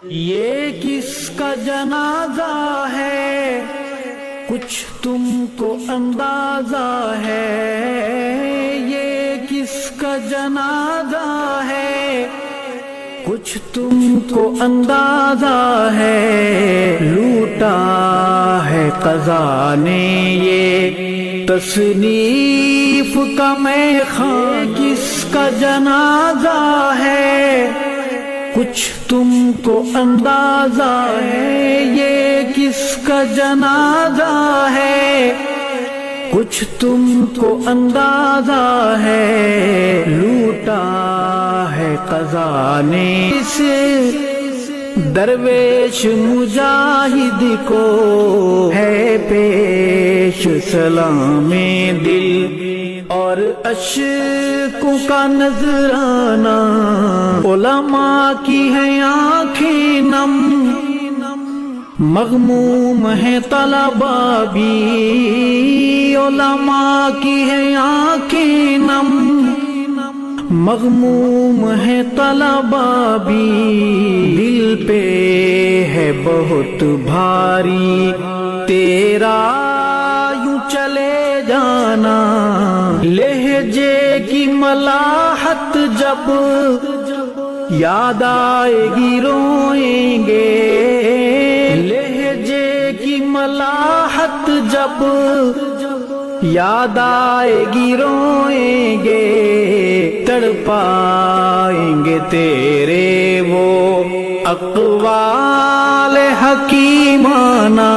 یہ کس کا جنازہ ہے کچھ تم کو اندازہ ہے، یہ کس کا جنازہ ہے کچھ تم کو اندازہ ہے، لوٹا ہے قضا نے یہ تصنیف کا میخانہ، کس کا جنازہ ہے کچھ تم کو اندازہ ہے، یہ کس کا جنازہ ہے کچھ تم کو اندازہ ہے، لوٹا ہے قضا نے اس درویش مجاہد کو، ہے پیش سلام دل اور اشکوں کا نذرانہ، علماء کی ہیں آنکھیں نم، مغموم ہے طلباء بھی، علماء کی ہیں آنکھیں نم، مغموم ہے طلباء بھی، دل پہ ہے بہت بھاری تیرا یوں چلے جانا، لہجے کی ملاحت جب یاد آئے گی روئیں گے، لہجے کی ملاحت جب یاد آئے گی روئیں گے، تڑپائیں گے تیرے وہ اقوال حکیمانہ۔